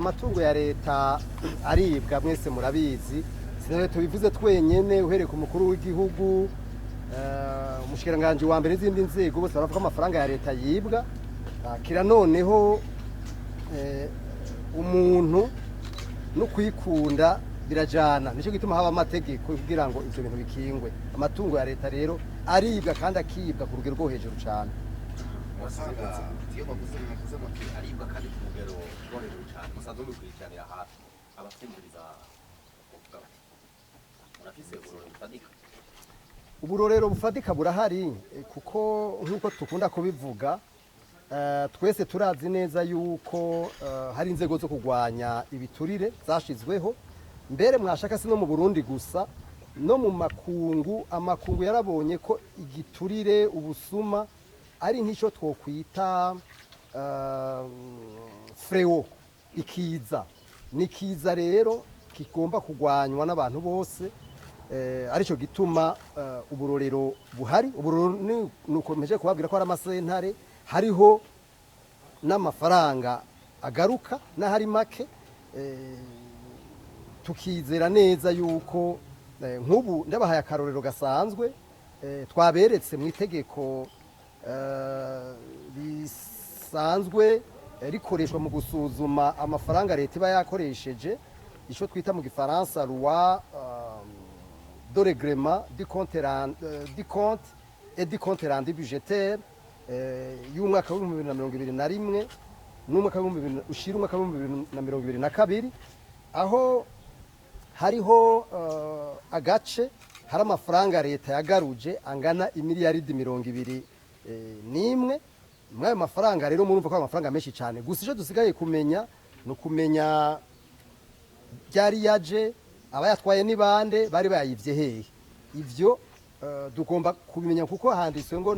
amatungo ya leta aribwa mwese murabizi sinare tubivuze twenyene uhereye ku mukuru w'igihugu umushikiranganje wa mbere n'izindi nzego bose baravuga amafaranga ya leta yibwa kira noneho umuntu no kwikunda birajana nico gituma haba amategeko kugira ngo ivyo bintu bikingwe amatungo ya leta rero aribwa kandi akibwa ku rugero rwo hejuru cyane wasanga iyo bavuze muti aribwa kandi ku rugero rwo hejuru cyane musanzwe mukurikiranira hafi abakumviriza kuvuga bati murafise uburorero bufatika uburorero bufatika burahari kuko nk'uko tukunda kubivuga twese turazi neza yuko hari inzego zo kurwanya ibiturire zashizweho mbere mwashaka si no mu Burundi gusa no mu amakungu yarabonye ko igiturire ubusuma ari nk'icyo twokwita freo ikiza nikiza rero kigomba kugwanywa n'abantu bose aricyo gituma uburorero buhari uburorero nukomeje kubabwira ko ari amasentare hariho n'amafaranga agaruka n'ahari make tukizera neza yuko nk'ubu ndabahaye akarorero gasanzwe twaberetse mu itegeko risanzwe rikoreshwa mu gusuzuma amafaranga leta iba yakoresheje icyo twita mu gifaransa loi de règlement du compte et du compte rendu budgétaire y'umwaka wa 2021 n'umwaka ushira umwaka wa 2022 aho hariho agace hari amafaranga leta yagaruje angana imiliyaridi 21 mwayo mafaranga rero murumva ko amafaranga menshi cyane gusa icyo dusigaye kumenya no kumenya byari yaje abayatwaye ni bande bari bayivye hehe ivyo dugomba kubimenya kuko handitswe ngo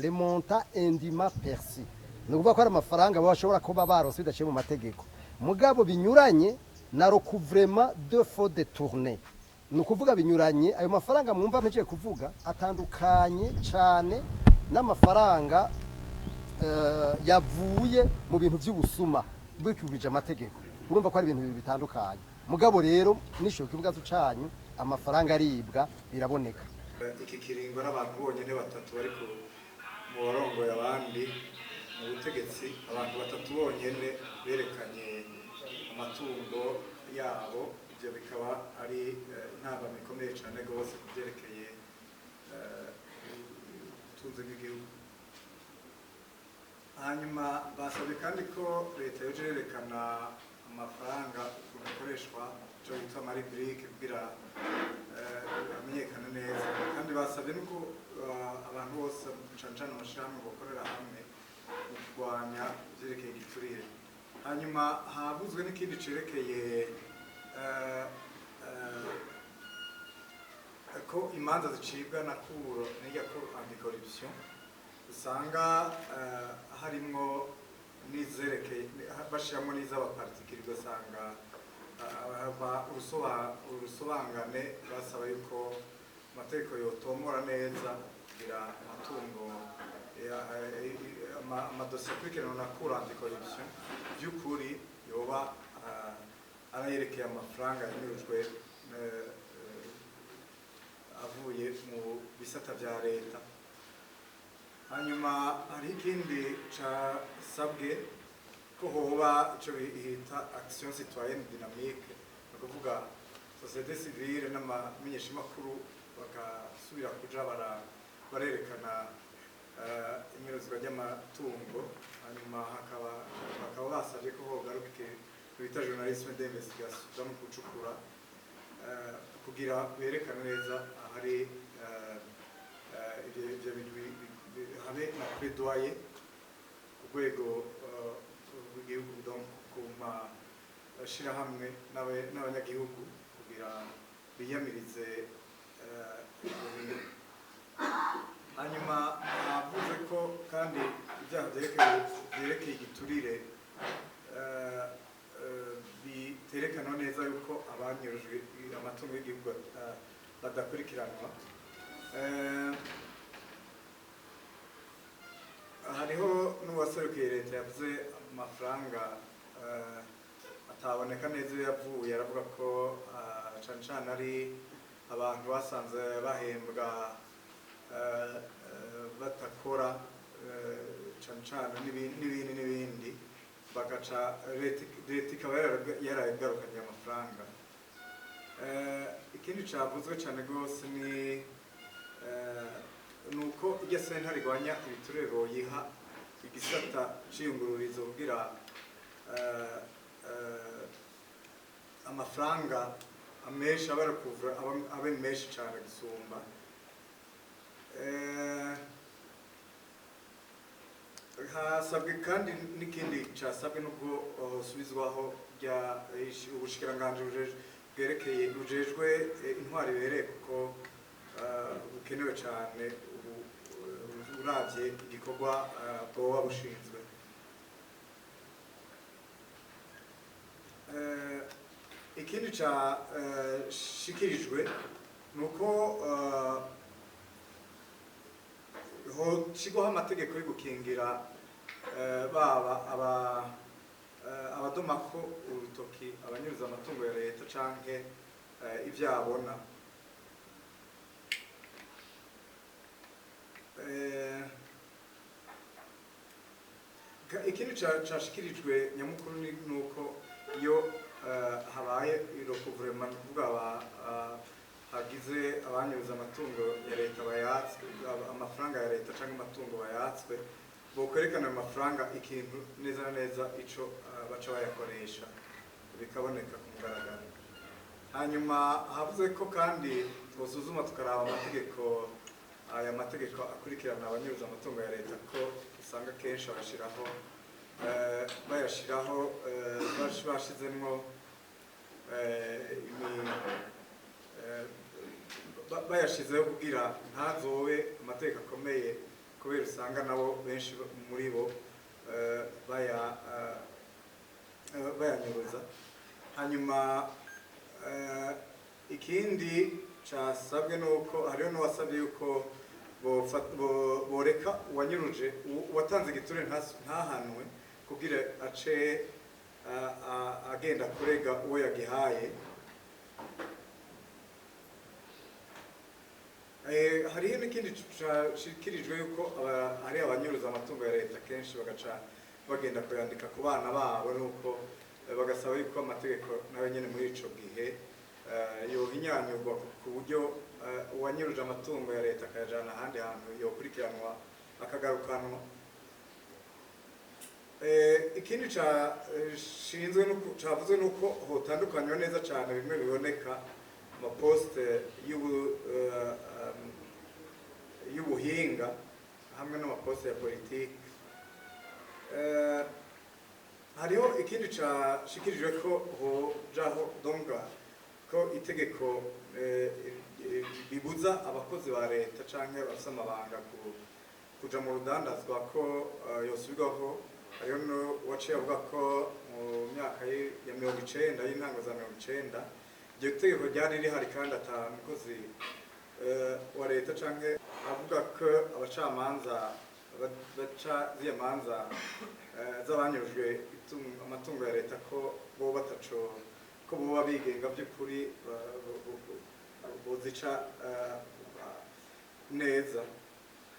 les montants indûment perçus no kuvuga ko ari amafaranga bashobora kuba barose bidaciye mu mategeko mugabo binyuranye na recouvrement de faux détournés no kuvuga binyuranye ayo mafaranga mwumva mpeje kuvuga atandukanye cyane n'amafaranga yavuye mu bintu by'ubusuma bwikubije amategeko urumva ko ari ibintu bitandukanye mugabo rero nishoka ikibazo cyanyu amafaranga aribwa biraboneka iki kiringo n'abantu bonyene batatu bari ku murongo y'abandi mu butegetsi abantu batatu bonyene berekanye amatungo yabo ibyo bikaba ari intamba ikomeye cyane gose kubyerekeye ubutunzi bw'igihugu hanyuma basabye kandi ko leta yoje yerekana amafaranga akoreshwa cyo yitwa mari brique kugira amenyekana neza kandi basabye nuko abantu bose cancan amashami bakorera hamwe kurwanya byerekeye igiturire hanyuma habuzwe n'ikindi cerekeye ko imanza zicibwa na kuro n'ijya ko anticorruption usanga harimo nizerekeye bashiramo n'iz'abapartikiri ugasanga urusobangane basaba yuko amategeko yotomora neza kugira amatungo amadosiye akurikirana na kuro anticorruption by'ukuri yoba arayerekeye amafaranga yanyurujwe avuye mu bisata bya leta hanyuma hari ikindi casabwe ko hoba ico bita action citoyenne dynamique no kuvuga société civile n'amamenyeshamakuru bakasubira kuja barerekana inyuruzwa ry'amatungo hanyuma bakaba basabye ko hogaruke bita journalisme d'investigation mu gucukura kugira berekane neza ahari ibyo bintu habe na plaidoyer ku rwego rw'igihugu ku mashirahamwe n'abanyagihugu kugira biyamirize hanyuma havuze ko kandi ibyaha byerekeye igiturire biterekana neza yuko abanyurujwe amatungo y'igihugu badakurikiranwa hariho n'uwaserukiye leta yavuze amafaranga ataboneka neza iyo yavuye, aravuga ko cane cane ari abantu basanze bahembwa batakora cane cane n'ibindi bagaca leta ikaba yaragarukanye amafaranga. Ikindi cavuzwe cane rwose ni nuko irya sentare rigwanya ibiturire boyiha igisata c'iyungururizo kugira amafaranga amenshi abara kuvura abe menshi cane gusumba. Hasabwe kandi n'ikindi casabwe nubwo hosubizwaho ubushikiranganji bujejwe intwari ibereye kuko bukenewe cane uravye igikorwa bwoba bushinzwe. Ikindi cashikirijwe nuko hoshigwaho amategeko yo gukingira baba abadomako urutoki abanyuruza amatungo ya leta canke ivyabona. Ikindi cashikirijwe nyamukuru nuko iyo habaye recouvrement kuvuga hagize abanyuruza amatungo ya leta bayatswe, amafaranga ya leta canke amatungo bayatswe, bokwerekana amafaranga ikintu neza na neza ico baca bayakoresha bikaboneka ku mugaragaro. Hanyuma havuze ko kandi twosuzuma tukaraba aya mategeko akurikirana abanyuruza amatungo ya leta ko usanga kenshi bashizemwo bayashizeho kugira ntazobe amategeko akomeye, kubera usanga nabo benshi muri bo bayanyuruza. Hanyuma ikindi casabwe nuko hariho n'uwasabye yuko boreka uwanyuruje uwatanze igiturire ntahanwe kugira ace agenda kurega uwo yagihaye. Hariho n'ikindi cashikirijwe yuko hari abanyuruza amatungo ya leta kenshi bagaca bagenda kuyandika ku bana babo, nuko bagasaba yuko amategeko nayo nyene muri ico gihe yohinyanyurwa ku buryo uwanyuruje amatungo ya leta akayajana ahandi hantu yokurikiranwa akagarukanwa. Ikindi cavuzwe nuko hotandukanywa neza cane bimwe biboneka amaposte y'ubuhinga hamwe n'amaposte ya politiki. Hariho ikindi cashikirijwe ko hojaho donga ko itegeko bibuza abakozi ba leta canke bafise amabanga kuja mu rudandazwa ko yosubirwaho. Hariho n'uwaciye avuga ko mu myaka ya 90 y'intango za 90 iryo tegeko ryari rihari kandi ata mukozi wa leta canke avuga ko abacamanza baca z'iyo manza z'abanyurujwe amatungo ya leta ko boba bigenga by'ukuri bozica neza.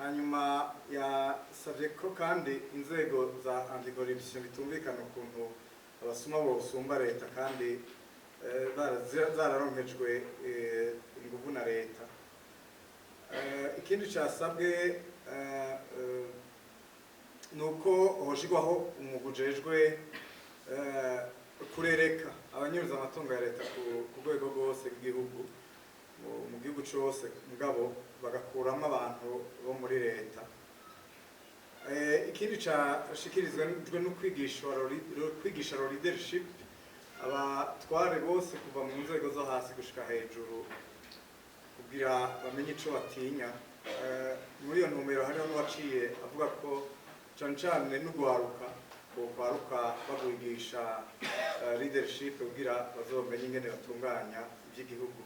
Hanyuma yasavye ko kandi inzego za anti-corruption bitumvikana ukuntu abasuma bosumba leta kandi zararonkejwe inguvu na leta. Ikindi casabwe nuko hoshigwaho umugwi ujejwe kurereka abanyuruza amatungo ya leta ku rwego rwose rw'igihugu, mu gihugu cose, mugabo bagakuramo abantu bo muri leta. Ikindi cashikirizwe no kwigisha leadership abatware bose kuva mu nzego zo hasi gushika hejuru kugira bamenye ico batinya. Muri iyo ntumbero hariho n'uwaciye avuga ko cane cane n'ugwaruka bagwigisha leadership kugira bazomenye ingene batunganya ivy'igihugu.